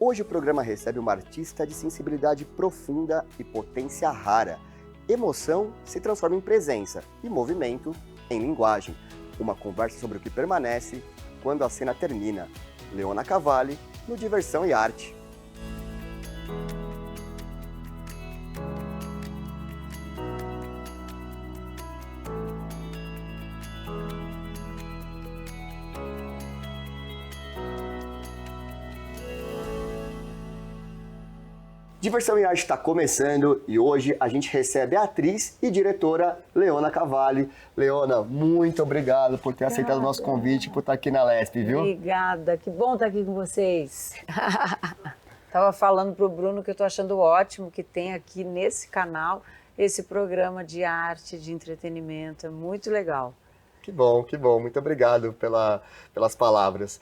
Hoje o programa recebe uma artista de sensibilidade profunda e potência rara. Emoção se transforma em presença e movimento em linguagem. Uma conversa sobre o que permanece quando a cena termina. Leona Cavalli, no Diversão e Arte. Diversão e Arte está começando e hoje a gente recebe a atriz e diretora Leona Cavalli. Leona, muito obrigado por ter aceitado o nosso convite e por estar aqui na LESP, viu? Obrigada, que bom estar aqui com vocês. Tava falando pro Bruno que eu tô achando ótimo que tem aqui nesse canal esse programa de arte, de entretenimento, é muito legal. Que bom, muito obrigado pelas palavras.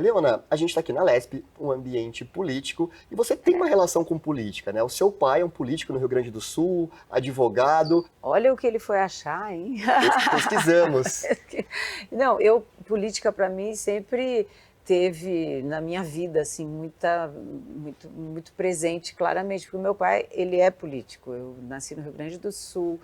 Leona, a gente está aqui na LESP, um ambiente político, e você tem uma relação com política, né? O seu pai é um político no Rio Grande do Sul, advogado. Olha o que ele foi achar, hein? Pesquisamos. Não, política para mim sempre teve na minha vida, assim, muito presente, claramente, porque o meu pai, ele é político. Eu nasci no Rio Grande do Sul,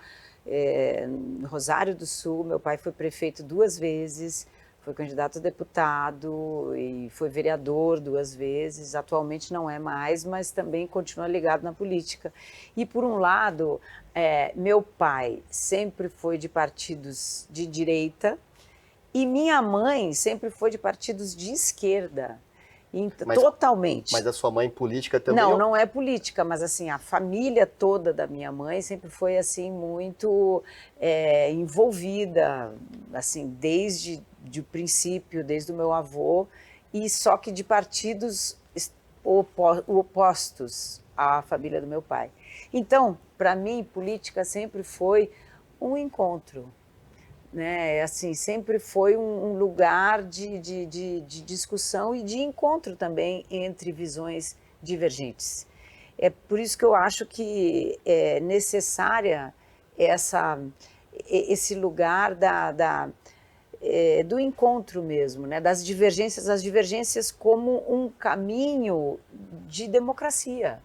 no Rosário do Sul, meu pai foi prefeito 2 vezes, foi candidato a deputado e foi vereador 2 vezes, atualmente não é mais, mas também continua ligado na política. E por um lado, meu pai sempre foi de partidos de direita e minha mãe sempre foi de partidos de esquerda. Totalmente. Mas a sua mãe política também? Não é política, mas assim, a família toda da minha mãe sempre foi assim muito envolvida, assim, desde o princípio, desde o meu avô, e só que de partidos opostos à família do meu pai. Então, para mim, política sempre foi um encontro. Né? Assim, sempre foi um lugar de discussão e de encontro também entre visões divergentes. É por isso que eu acho que é necessária esse lugar do encontro mesmo, né? Das divergências, as divergências como um caminho de democracia.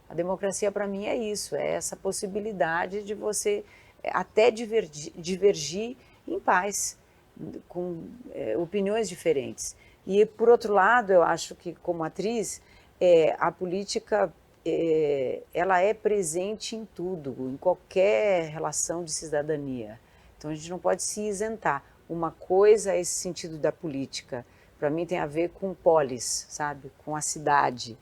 A democracia para mim é isso, é essa possibilidade de você até divergir em paz, com opiniões diferentes. E, por outro lado, eu acho que, como atriz, a política ela é presente em tudo, em qualquer relação de cidadania. Então, a gente não pode se isentar. Uma coisa é esse sentido da política, para mim tem a ver com polis, sabe? Com a cidade.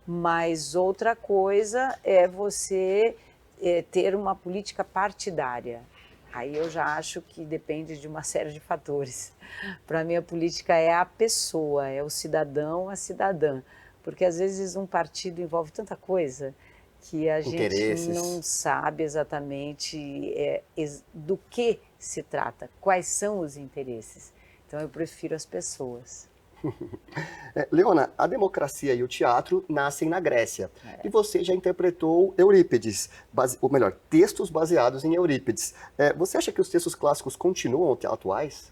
Mas outra coisa é você ter uma política partidária. Aí eu já acho que depende de uma série de fatores. Para mim, a política é a pessoa, é o cidadão, a cidadã. Porque às vezes um partido envolve tanta coisa que a gente não sabe exatamente do que se trata, quais são os interesses. Então eu prefiro as pessoas. Leona, a democracia e o teatro nascem na Grécia. E você já interpretou Eurípides, ou melhor, textos baseados em Eurípides. Você acha que os textos clássicos continuam atuais?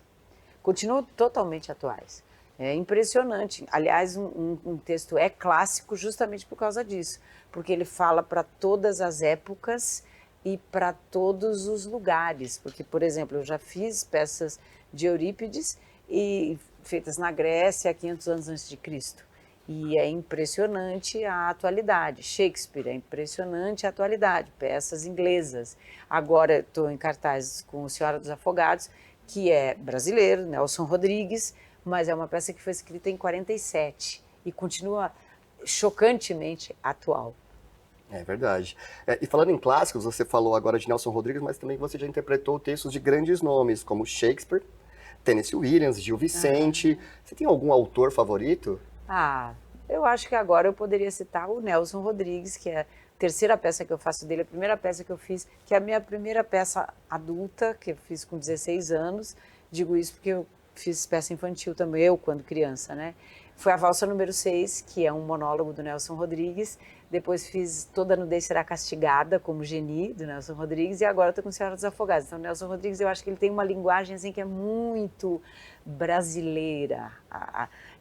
Continuam totalmente atuais. É impressionante. Aliás, um texto é clássico justamente por causa disso, porque ele fala para todas as épocas e para todos os lugares. Porque, por exemplo, eu já fiz peças de Eurípides feitas na Grécia há 500 anos antes de Cristo. E é impressionante a atualidade. Shakespeare é impressionante a atualidade, peças inglesas. Agora estou em cartaz com O Senhora dos Afogados, que é brasileiro, Nelson Rodrigues, mas é uma peça que foi escrita em 47 e continua chocantemente atual. É verdade. E falando em clássicos, você falou agora de Nelson Rodrigues, mas também você já interpretou textos de grandes nomes, como Shakespeare, Tennessee Williams, Gil Vicente. Você tem algum autor favorito? Eu acho que agora eu poderia citar o Nelson Rodrigues, que é a terceira peça que eu faço dele, a primeira peça que eu fiz, que é a minha primeira peça adulta, que eu fiz com 16 anos. Digo isso porque eu fiz peça infantil também, eu quando criança, né? Foi a Valsa número 6, que é um monólogo do Nelson Rodrigues. Depois fiz Toda Nudez Será Castigada, como Geni, do Nelson Rodrigues. E agora estou com Senhora dos Afogados. Então, o Nelson Rodrigues, eu acho que ele tem uma linguagem assim, que é muito brasileira.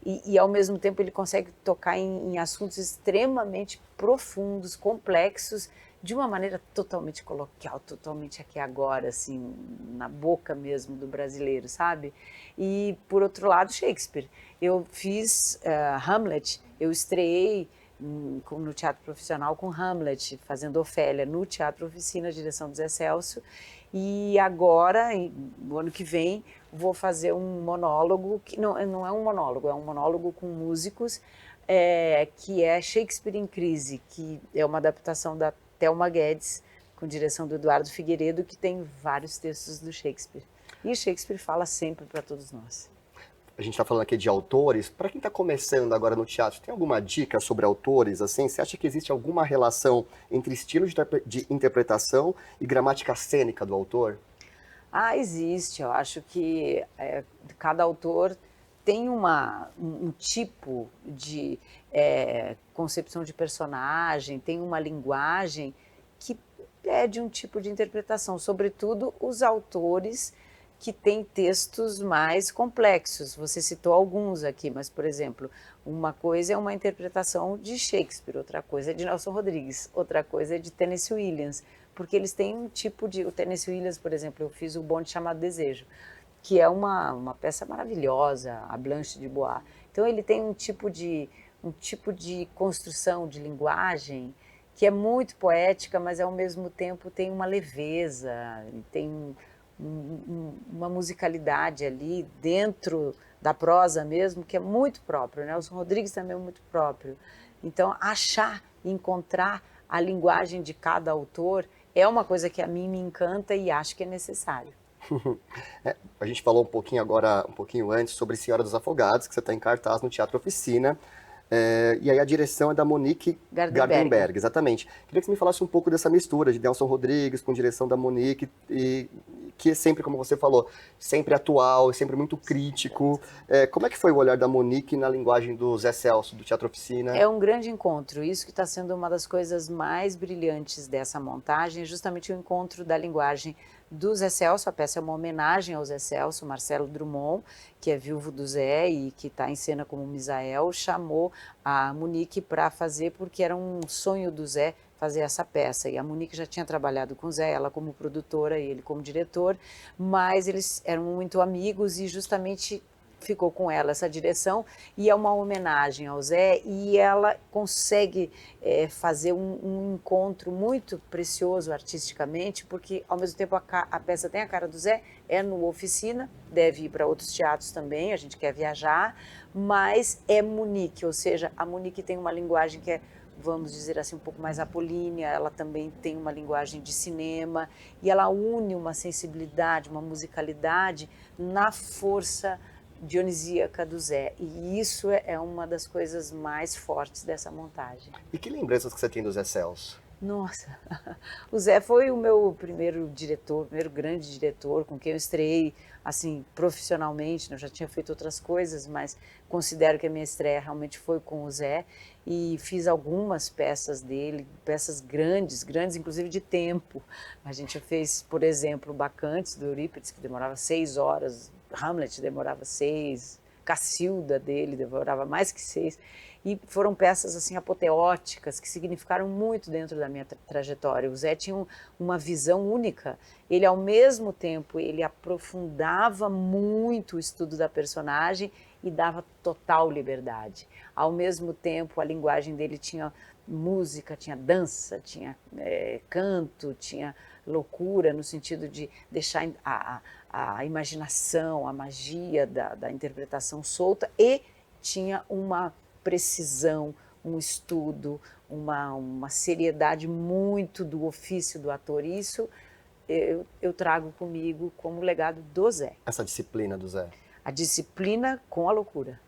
E, ao mesmo tempo, ele consegue tocar em assuntos extremamente profundos, complexos, de uma maneira totalmente coloquial, totalmente aqui agora, assim, na boca mesmo do brasileiro, sabe? E, por outro lado, Shakespeare. Eu fiz Hamlet, eu estreei no teatro profissional com Hamlet, fazendo Ofélia, no Teatro Oficina, direção do Zé Celso. E agora, no ano que vem, vou fazer um monólogo, que não é um monólogo, é um monólogo com músicos, que é Shakespeare em Crise, que é uma adaptação da Thelma Guedes, com direção do Eduardo Figueiredo, que tem vários textos do Shakespeare. E Shakespeare fala sempre para todos nós. A gente está falando aqui de autores. Para quem está começando agora no teatro, tem alguma dica sobre autores? Assim, você acha que existe alguma relação entre estilo de interpretação e gramática cênica do autor? Existe. Eu acho que cada autor tem um tipo de concepção de personagem, tem uma linguagem que é de um tipo de interpretação, sobretudo os autores que têm textos mais complexos. Você citou alguns aqui, mas, por exemplo, uma coisa é uma interpretação de Shakespeare, outra coisa é de Nelson Rodrigues, outra coisa é de Tennessee Williams, porque eles têm um tipo de... O Tennessee Williams, por exemplo, eu fiz o Bonde Chamado Desejo, que é uma peça maravilhosa, a Blanche de Bois. Então ele tem um tipo de construção de linguagem que é muito poética, mas ao mesmo tempo tem uma leveza, tem uma musicalidade ali dentro da prosa mesmo, que é muito próprio. Nelson Rodrigues também é muito próprio. Então, encontrar a linguagem de cada autor é uma coisa que a mim me encanta e acho que é necessário. A gente falou um pouquinho antes sobre Senhora dos Afogados, que você está em cartaz no Teatro Oficina. E aí a direção é da Monique Gardenberg, exatamente. Queria que você me falasse um pouco dessa mistura de Nelson Rodrigues com direção da Monique, que é sempre, como você falou, sempre atual, sempre muito crítico. Como é que foi o olhar da Monique na linguagem do Zé Celso, do Teatro Oficina? É um grande encontro. Isso que está sendo uma das coisas mais brilhantes dessa montagem, é justamente o encontro da linguagem do Zé Celso. A peça é uma homenagem ao Zé Celso. Marcelo Drummond, que é viúvo do Zé e que está em cena como Misael, chamou a Monique para fazer, porque era um sonho do Zé fazer essa peça. E a Monique já tinha trabalhado com o Zé, ela como produtora e ele como diretor, mas eles eram muito amigos e justamente ficou com ela essa direção, e é uma homenagem ao Zé, e ela consegue fazer um encontro muito precioso artisticamente, porque ao mesmo tempo a peça tem a cara do Zé, é no Oficina, deve ir para outros teatros também, a gente quer viajar, mas é Monique, ou seja, a Monique tem uma linguagem que é, vamos dizer assim, um pouco mais apolínea, ela também tem uma linguagem de cinema, e ela une uma sensibilidade, uma musicalidade na força dionisíaca do Zé, e isso é uma das coisas mais fortes dessa montagem. E que lembranças que você tem do Zé Celso? Nossa, o Zé foi o meu primeiro diretor, primeiro grande diretor com quem eu estreiei assim profissionalmente, né? Eu já tinha feito outras coisas, mas considero que a minha estreia realmente foi com o Zé, e fiz algumas peças dele, peças grandes, inclusive de tempo. A gente fez, por exemplo, Bacantes, do Eurípides, que demorava 6 horas, Hamlet demorava 6, Cacilda dele demorava mais que 6, e foram peças assim apoteóticas que significaram muito dentro da minha trajetória. O Zé tinha uma visão única. Ele, ao mesmo tempo, ele aprofundava muito o estudo da personagem e dava total liberdade. Ao mesmo tempo, a linguagem dele tinha música, tinha dança, tinha canto, tinha loucura, no sentido de deixar a imaginação, a magia da interpretação solta, e tinha uma precisão, um estudo, uma seriedade muito do ofício do ator. Isso eu trago comigo como legado do Zé. Essa disciplina do Zé. A disciplina com a loucura.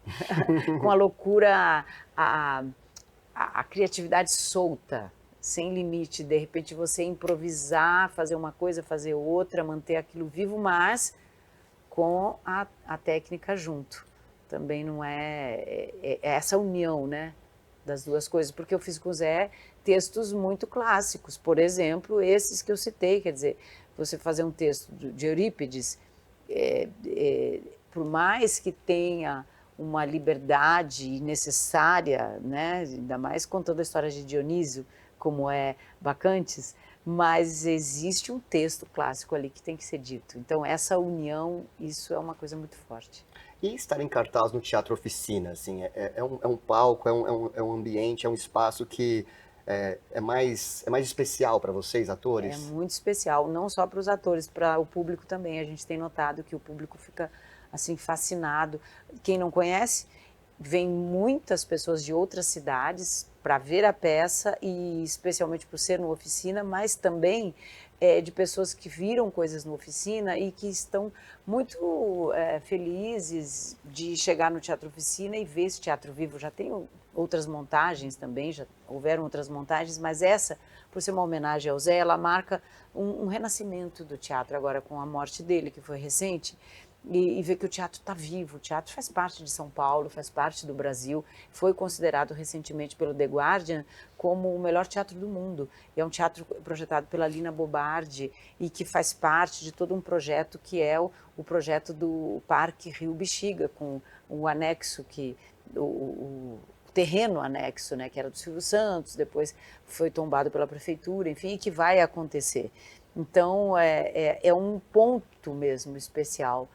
Com a loucura, a criatividade solta, sem limite. De repente você improvisar, fazer uma coisa, fazer outra, manter aquilo vivo, mas com a técnica junto. Também não é essa união, né, das duas coisas, porque eu fiz com o Zé textos muito clássicos, por exemplo, esses que eu citei, quer dizer, você fazer um texto de Eurípides por mais que tenha uma liberdade necessária, né, ainda mais contando a história de Dionísio, como é Bacantes, mas existe um texto clássico ali que tem que ser dito. Então, essa união, isso é uma coisa muito forte. E estar em cartaz no Teatro Oficina, assim, é um palco, é um ambiente, é um espaço que é mais especial para vocês, É atores? muito especial, não só para os atores, para o público também. A gente tem notado que o público fica assim fascinado. Quem não conhece, vem muitas pessoas de outras cidades para ver a peça e especialmente por ser no Oficina, mas também de pessoas que viram coisas no Oficina e que estão muito felizes de chegar no Teatro Oficina e ver esse teatro vivo. Já tem outras montagens também, já houveram outras montagens, mas essa, por ser uma homenagem ao Zé, ela marca um renascimento do teatro agora com a morte dele, que foi recente. E ver que o teatro está vivo, o teatro faz parte de São Paulo, faz parte do Brasil, foi considerado recentemente pelo The Guardian como o melhor teatro do mundo. E é um teatro projetado pela Lina Bobardi e que faz parte de todo um projeto que é o projeto do Parque Rio Bexiga, com o anexo, o terreno anexo, né, que era do Silvio Santos, depois foi tombado pela prefeitura, enfim, e que vai acontecer. Então, é um ponto mesmo especial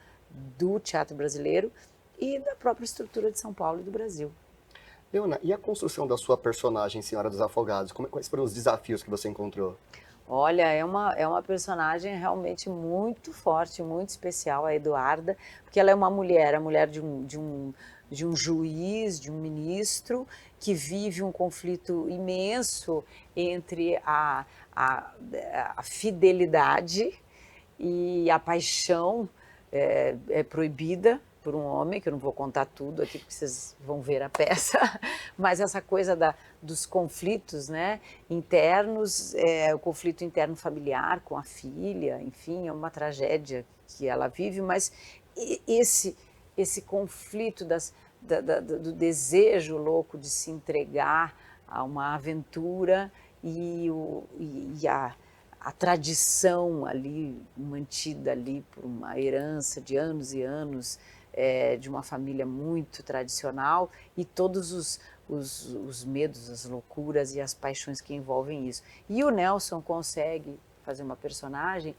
do teatro brasileiro e da própria estrutura de São Paulo e do Brasil. Leona, e a construção da sua personagem, Senhora dos Afogados? Quais foram os desafios que você encontrou? Olha, é uma personagem realmente muito forte, muito especial, a Eduarda, porque ela é uma mulher, a mulher de um juiz, de um ministro, que vive um conflito imenso entre a fidelidade e a paixão proibida por um homem, que eu não vou contar tudo aqui porque vocês vão ver a peça, mas essa coisa dos conflitos, né, internos, o conflito interno familiar com a filha, enfim, é uma tragédia que ela vive, mas esse conflito do desejo louco de se entregar a uma aventura e a tradição ali, mantida ali por uma herança de anos e anos, de uma família muito tradicional e todos os medos, as loucuras e as paixões que envolvem isso. E o Nelson consegue fazer uma personagem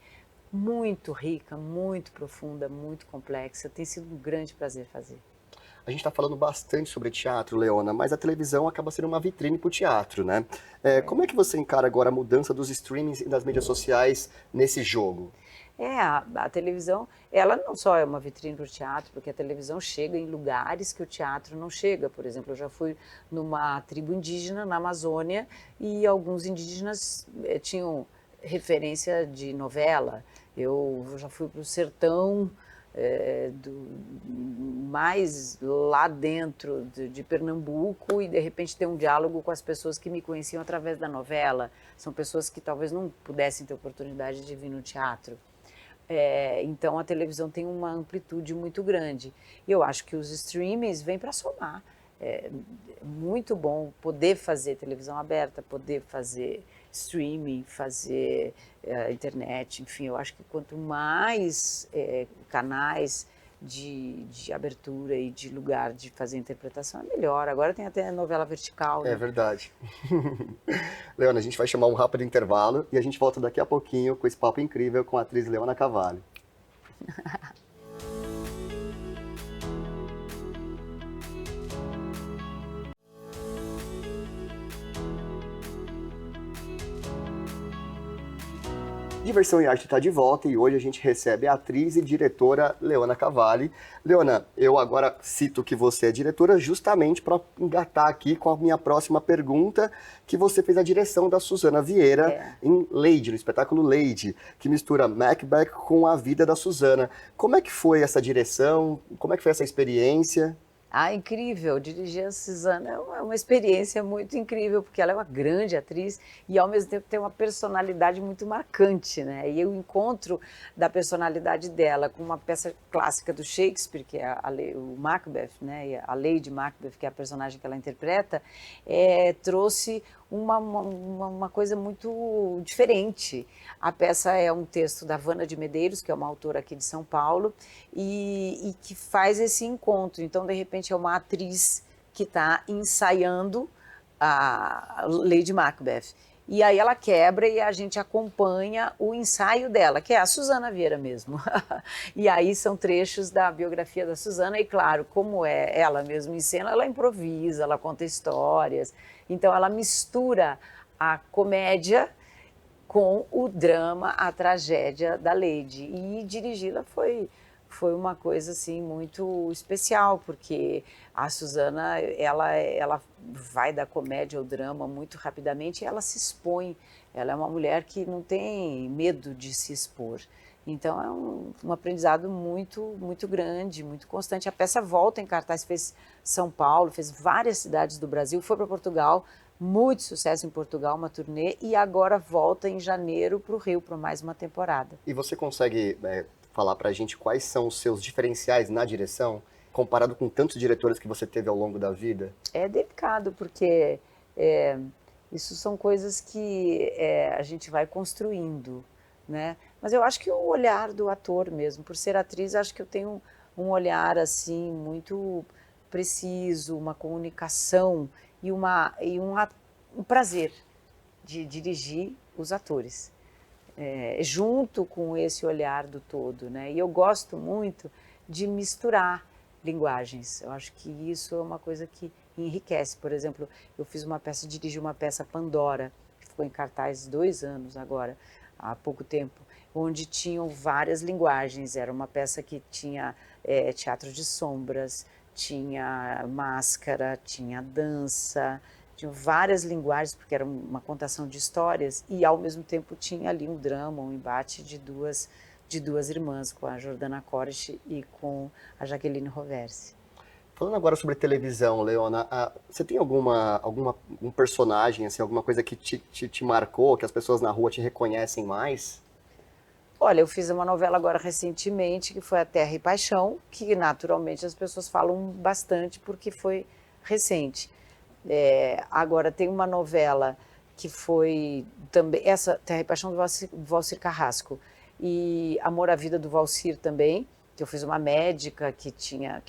muito rica, muito profunda, muito complexa. Tem sido um grande prazer fazer. A gente está falando bastante sobre teatro, Leona, mas a televisão acaba sendo uma vitrine para o teatro, né? Como é que você encara agora a mudança dos streamings e das mídias sociais nesse jogo? A televisão, ela não só é uma vitrine para o teatro, porque a televisão chega em lugares que o teatro não chega. Por exemplo, eu já fui numa tribo indígena na Amazônia e alguns indígenas tinham referência de novela. Eu já fui para o sertão, mais lá dentro de Pernambuco e de repente ter um diálogo com as pessoas que me conheciam através da novela. São pessoas que talvez não pudessem ter oportunidade de vir no teatro. Então a televisão tem uma amplitude muito grande. E eu acho que os streamings vêm para somar. É muito bom poder fazer televisão aberta, poder fazer streaming, fazer internet, enfim, eu acho que quanto mais canais de abertura e de lugar de fazer interpretação, é melhor. Agora tem até novela vertical, É né? verdade. Leona, a gente vai chamar um rápido intervalo e a gente volta daqui a pouquinho com esse papo incrível com a atriz Leona Cavalli. Diversão e Arte está de volta e hoje a gente recebe a atriz e diretora Leona Cavalli. Leona, eu agora cito que você é diretora justamente para engatar aqui com a minha próxima pergunta, que você fez a direção da Suzana Vieira em Lady, no espetáculo Lady, que mistura Macbeth com a vida da Suzana. Como é que foi essa direção? Como é que foi essa experiência? Incrível! Dirigir a Suzana é uma experiência muito incrível, porque ela é uma grande atriz e, ao mesmo tempo, tem uma personalidade muito marcante, né? E o encontro da personalidade dela com uma peça clássica do Shakespeare, que é o Macbeth, né? E a Lady Macbeth, que é a personagem que ela interpreta, trouxe uma coisa muito diferente. A peça é um texto da Vana de Medeiros, que é uma autora aqui de São Paulo, e que faz esse encontro. Então, de repente, é uma atriz que está ensaiando a Lady Macbeth. E aí ela quebra e a gente acompanha o ensaio dela, que é a Susana Vieira mesmo. E aí são trechos da biografia da Susana, e claro, como é ela mesma em cena, ela improvisa, ela conta histórias. Então ela mistura a comédia com o drama, a tragédia da Lady. E dirigi-la foi uma coisa assim muito especial, porque a Susana, ela vai da comédia ao drama muito rapidamente e ela se expõe. Ela é uma mulher que não tem medo de se expor. Então é um aprendizado muito grande, muito constante. A peça volta em cartaz, fez São Paulo, fez várias cidades do Brasil, foi para Portugal, muito sucesso em Portugal, uma turnê, e agora volta em janeiro para o Rio, para mais uma temporada. E você consegue falar pra gente quais são os seus diferenciais na direção, comparado com tantos diretores que você teve ao longo da vida? É delicado, porque é, isso são coisas que a gente vai construindo, né? Mas eu acho que o olhar do ator mesmo, por ser atriz, acho que eu tenho um olhar assim muito preciso, uma comunicação um prazer de dirigir os atores, junto com esse olhar do todo, né? E eu gosto muito de misturar linguagens. Eu acho que isso é uma coisa que enriquece. Por exemplo, eu dirigi uma peça Pandora, que ficou em cartaz 2 anos agora, há pouco tempo, onde tinham várias linguagens. Era uma peça que tinha teatro de sombras, tinha máscara, tinha dança, tinha várias linguagens, porque era uma contação de histórias, e ao mesmo tempo tinha ali um drama, um embate de duas irmãs, com a Jordana Koresh e com a Jaqueline Roversi. Falando agora sobre televisão, Leona, você tem algum personagem, assim, alguma coisa que te marcou, que as pessoas na rua te reconhecem mais? Olha, eu fiz uma novela agora recentemente, que foi A Terra e Paixão, que naturalmente as pessoas falam bastante porque foi recente. Agora tem uma novela que foi também, essa Terra e Paixão do Valcir Carrasco, e Amor à Vida do Valcir também, que eu fiz uma médica que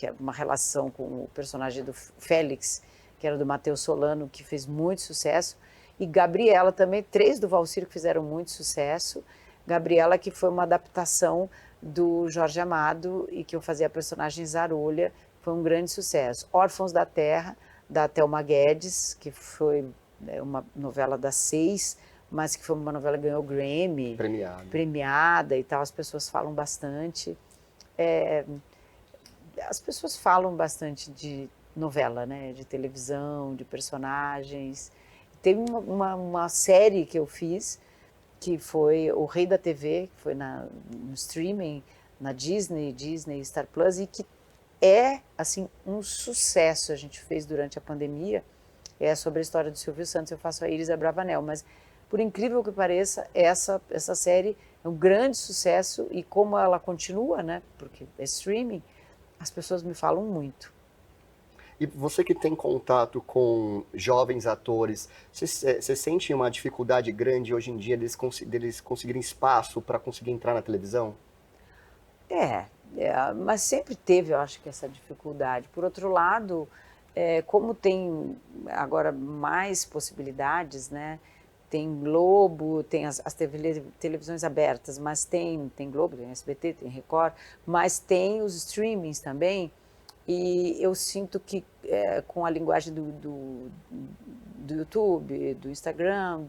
é uma relação com o personagem do Félix, que era do Matheus Solano, que fez muito sucesso, e Gabriela também, 3 do Valcir que fizeram muito sucesso. Gabriela, que foi uma adaptação do Jorge Amado e que eu fazia a personagem Zarolha, foi um grande sucesso. Órfãos da Terra, da Thelma Guedes, que foi uma novela das 6, mas que foi uma novela que ganhou Grammy, premiada e tal, as pessoas falam bastante. As pessoas falam bastante de novela, né? De televisão, de personagens. Teve uma série que eu fiz, que foi O Rei da TV, que foi no streaming, na Disney Star Plus, e que é assim um sucesso. A gente fez durante a pandemia, é sobre a história do Silvio Santos. Eu faço a Iris Abravanel, mas por incrível que pareça, essa série é um grande sucesso, e como ela continua, né, porque é streaming, as pessoas me falam muito. E você que tem contato com jovens atores, você sente uma dificuldade grande hoje em dia deles conseguirem espaço para conseguir entrar na televisão? Mas sempre teve, eu acho que essa dificuldade. Por outro lado, como tem agora mais possibilidades, né? Tem Globo, tem as televisões abertas, mas tem Globo, tem SBT, tem Record, mas tem os streamings também. E eu sinto que com a linguagem do YouTube, do Instagram,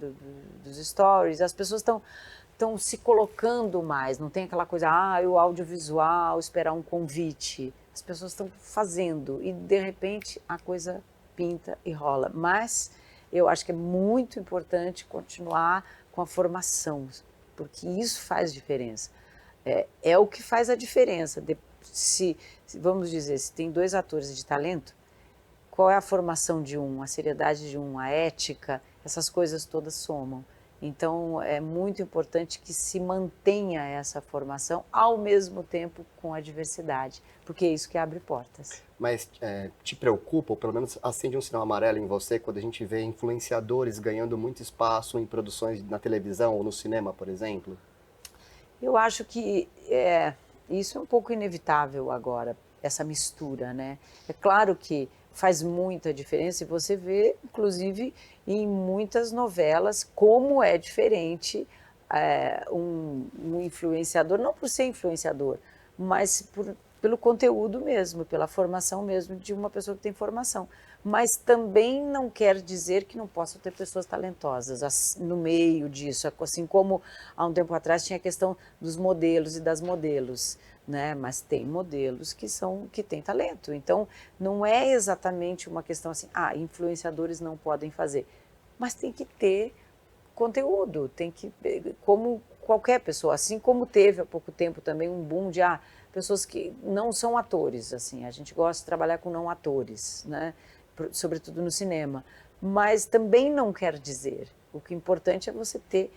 dos stories, as pessoas estão se colocando mais, não tem aquela coisa, o audiovisual, esperar um convite. As pessoas estão fazendo e, de repente, a coisa pinta e rola. Mas eu acho que é muito importante continuar com a formação, porque isso faz diferença. É o que faz a diferença. Vamos dizer, se tem 2 atores de talento, qual é a formação de um, a seriedade de um, a ética, essas coisas todas somam. Então, é muito importante que se mantenha essa formação ao mesmo tempo com a diversidade, porque é isso que abre portas. Mas te preocupa, ou pelo menos acende um sinal amarelo em você, quando a gente vê influenciadores ganhando muito espaço em produções na televisão ou no cinema, por exemplo? Eu acho que isso é um pouco inevitável agora, essa mistura, né? É claro que faz muita diferença e você vê, inclusive, em muitas novelas, como é diferente um influenciador, não por ser influenciador, mas pelo conteúdo mesmo, pela formação mesmo de uma pessoa que tem formação. Mas também não quer dizer que não possa ter pessoas talentosas no meio disso, assim como há um tempo atrás tinha a questão dos modelos e das modelos, né? Mas tem modelos que têm talento. Então, não é exatamente uma questão assim, influenciadores não podem fazer, mas tem que ter conteúdo, tem que, como qualquer pessoa, assim como teve há pouco tempo também um boom de pessoas que não são atores, assim, a gente gosta de trabalhar com não atores, né? Sobretudo no cinema, mas também não quer dizer, o que é importante é você ter,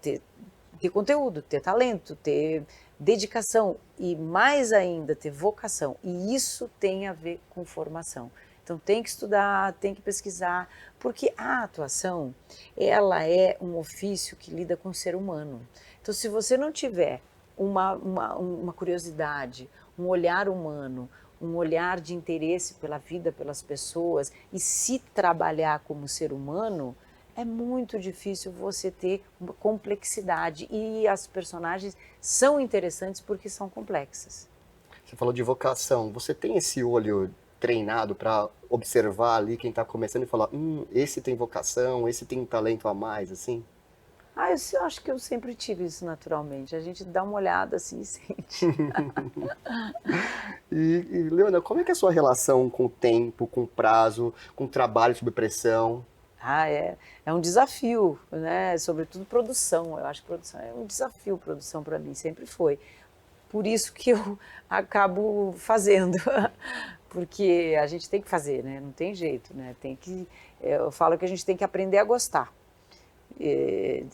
ter conteúdo, ter talento, ter dedicação e mais ainda ter vocação, e isso tem a ver com formação. Então tem que estudar, tem que pesquisar, porque a atuação, ela é um ofício que lida com o ser humano. Então se você não tiver uma curiosidade, um olhar humano, um olhar de interesse pela vida, pelas pessoas e se trabalhar como ser humano, é muito difícil você ter uma complexidade e as personagens são interessantes porque são complexas. Você falou de vocação. Você tem esse olho treinado para observar ali quem está começando e falar, esse tem vocação, esse tem um talento a mais, assim? Eu acho que eu sempre tive isso naturalmente. A gente dá uma olhada assim e sente. Leona, como é que é a sua relação com o tempo, com o prazo, com o trabalho sob pressão? É um desafio, né? Sobretudo produção. Eu acho que produção é um desafio, produção para mim sempre foi. Por isso que eu acabo fazendo, porque a gente tem que fazer, né? Não tem jeito, né? Eu falo que a gente tem que aprender a gostar.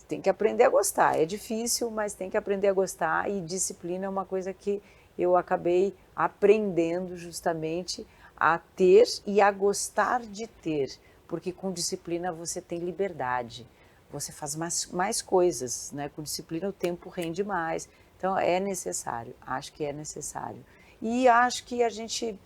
Tem que aprender a gostar. É difícil, mas tem que aprender a gostar e disciplina é uma coisa que eu acabei aprendendo justamente a ter e a gostar de ter, porque com disciplina você tem liberdade, você faz mais coisas, né? Com disciplina o tempo rende mais, então é necessário, acho que é necessário. E acho que a gente,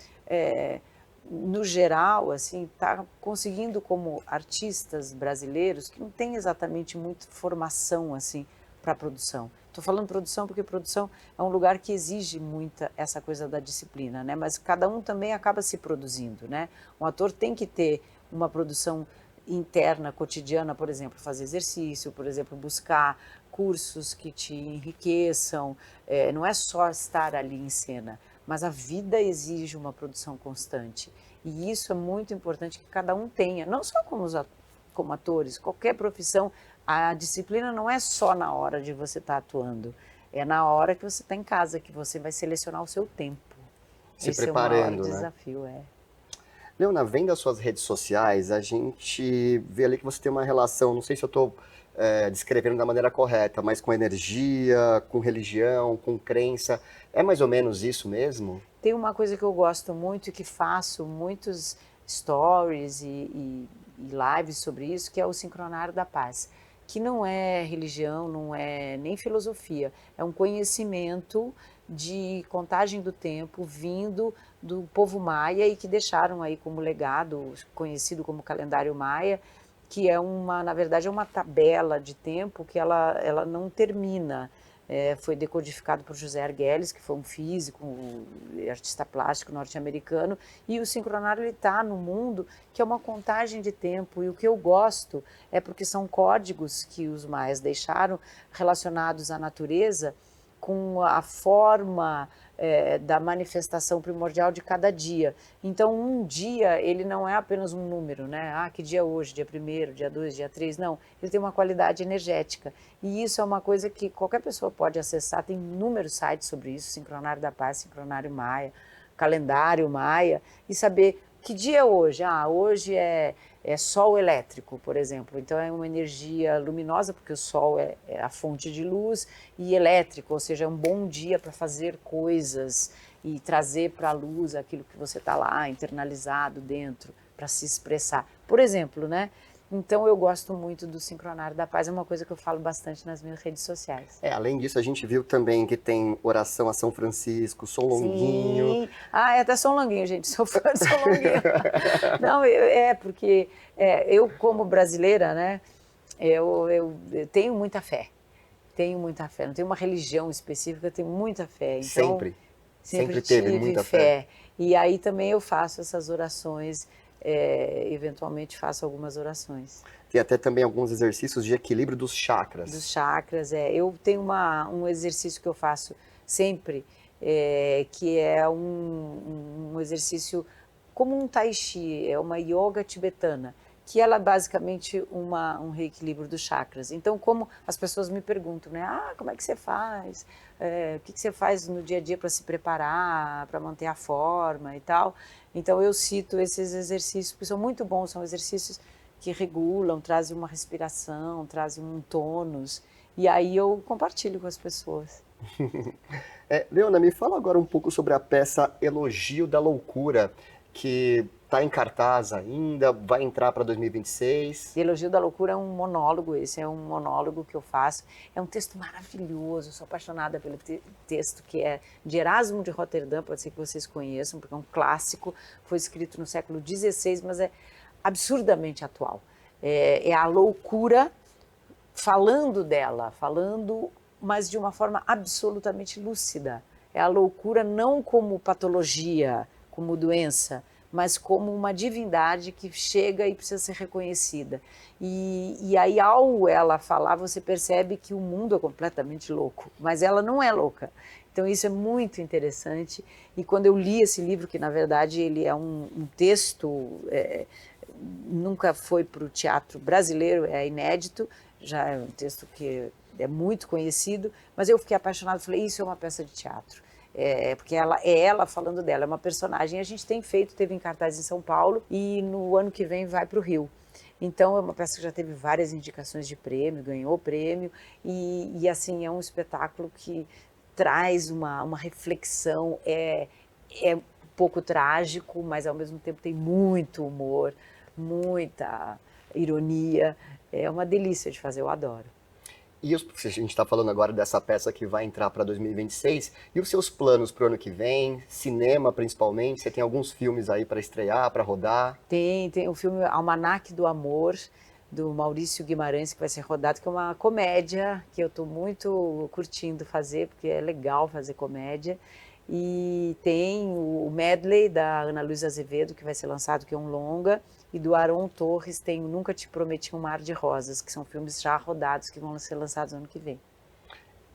no geral, assim, está conseguindo como artistas brasileiros que não têm exatamente muita formação assim para produção. Estou falando produção porque produção é um lugar que exige muita essa coisa da disciplina, né? Mas cada um também acaba se produzindo, né? Um ator tem que ter uma produção interna, cotidiana, por exemplo, fazer exercício, por exemplo, buscar cursos que te enriqueçam. Não é só estar ali em cena, mas a vida exige uma produção constante. E isso é muito importante que cada um tenha, não só como atores, qualquer profissão, a disciplina não é só na hora de você estar atuando, é na hora que você está em casa, que você vai selecionar o seu tempo. Se Esse é o maior preparando, né? desafio, Leona, vendo as suas redes sociais, a gente vê ali que você tem uma relação, não sei se eu estou descrevendo da maneira correta, mas com energia, com religião, com crença. É mais ou menos isso mesmo? Tem uma coisa que eu gosto muito e que faço muitos stories e lives sobre isso, que é o Sincronário da Paz, que não é religião, não é nem filosofia, é um conhecimento de contagem do tempo vindo do povo maia e que deixaram aí como legado, conhecido como calendário maia, que na verdade é uma tabela de tempo que ela não termina. Foi decodificado por José Argüelles, que foi um físico, artista plástico norte-americano, e o sincronário está no mundo, que é uma contagem de tempo, e o que eu gosto é porque são códigos que os maias deixaram relacionados à natureza, com a forma da manifestação primordial de cada dia. Então, um dia, ele não é apenas um número, né? Que dia é hoje? Dia 1º, dia 2, dia 3? Não, ele tem uma qualidade energética. E isso é uma coisa que qualquer pessoa pode acessar, tem inúmeros sites sobre isso, Sincronário da Paz, Sincronário Maia, Calendário Maia, e saber Que dia é hoje? Hoje é sol elétrico, por exemplo. Então é uma energia luminosa, porque o sol é a fonte de luz, e elétrico, ou seja, é um bom dia para fazer coisas e trazer para a luz aquilo que você está lá internalizado dentro, para se expressar. Por exemplo, né? Então eu gosto muito do Sincronário da Paz, é uma coisa que eu falo bastante nas minhas redes sociais. Além disso, a gente viu também que tem oração a São Francisco, São Longuinho. Sim, é até São Longuinho, gente, sou fã de São Longuinho. Não, porque eu como brasileira, né, eu tenho muita fé, não tenho uma religião específica, eu tenho muita fé. Então, sempre teve tive muita fé. E aí também eu faço essas orações, eventualmente faço algumas orações. Tem até também alguns exercícios de equilíbrio dos chakras. Dos chakras, eu tenho um exercício que eu faço sempre, que é um exercício como um tai chi, é uma yoga tibetana, que ela é basicamente um reequilíbrio dos chakras. Então, como as pessoas me perguntam, né, como é que você faz? O que você faz no dia a dia para se preparar, para manter a forma e tal? Então, eu cito esses exercícios, que são muito bons, são exercícios que regulam, trazem uma respiração, trazem um tônus, e aí eu compartilho com as pessoas. Leona, me fala agora um pouco sobre a peça Elogio da Loucura, que está em cartaz ainda, vai entrar para 2026. Elogio da Loucura é um monólogo, esse é um monólogo que eu faço. É um texto maravilhoso, sou apaixonada pelo texto, que é de Erasmo de Roterdã, pode ser que vocês conheçam, porque é um clássico, foi escrito no século XVI, mas é absurdamente atual. É a loucura falando dela, mas de uma forma absolutamente lúcida. É a loucura não como patologia, como doença, mas como uma divindade que chega e precisa ser reconhecida. E aí, ao ela falar, você percebe que o mundo é completamente louco, mas ela não é louca. Então isso é muito interessante. E quando eu li esse livro, que na verdade ele é um texto, nunca foi para o teatro brasileiro, é inédito, já é um texto que é muito conhecido, mas eu fiquei apaixonada, falei, isso é uma peça de teatro. Porque ela falando dela, é uma personagem. A gente teve em cartaz em São Paulo e no ano que vem vai para o Rio. Então é uma peça que já teve várias indicações de prêmio, ganhou prêmio e assim, é um espetáculo que traz uma reflexão, é um pouco trágico, mas ao mesmo tempo tem muito humor, muita ironia, é uma delícia de fazer, eu adoro. E a gente está falando agora dessa peça que vai entrar para 2026, e os seus planos para o ano que vem, cinema principalmente, você tem alguns filmes aí para estrear, para rodar? Tem o filme Almanaque do Amor, do Maurício Guimarães, que vai ser rodado, que é uma comédia, que eu estou muito curtindo fazer, porque é legal fazer comédia. E tem o Medley, da Ana Luísa Azevedo, que vai ser lançado, que é um longa, e do Aron Torres tem o Nunca Te Prometi um Mar de Rosas, que são filmes já rodados, que vão ser lançados no ano que vem.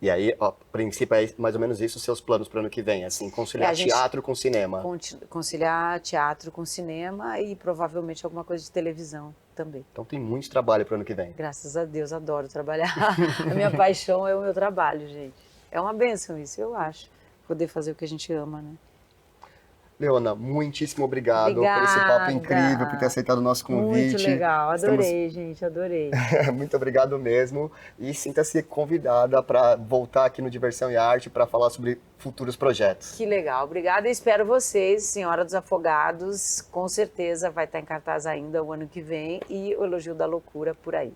E aí, a princípio, é mais ou menos isso os seus planos para o ano que vem, assim, conciliar teatro com cinema. Conciliar teatro com cinema e provavelmente alguma coisa de televisão também. Então tem muito trabalho para o ano que vem. Graças a Deus, adoro trabalhar. A minha paixão é o meu trabalho, gente. É uma bênção isso, eu acho. Poder fazer o que a gente ama, né? Leona, muitíssimo obrigado por esse papo incrível, por ter aceitado o nosso convite. Muito legal, adorei, gente, adorei. Muito obrigado mesmo. E sinta-se convidada para voltar aqui no Diversão e Arte para falar sobre futuros projetos. Que legal, obrigada. E espero vocês, Senhora dos Afogados, com certeza vai estar em cartaz ainda o ano que vem, e o Elogio da Loucura por aí.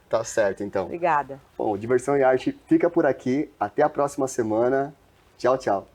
Tá certo, então. Obrigada. Bom, Diversão e Arte fica por aqui. Até a próxima semana. Tchau, tchau.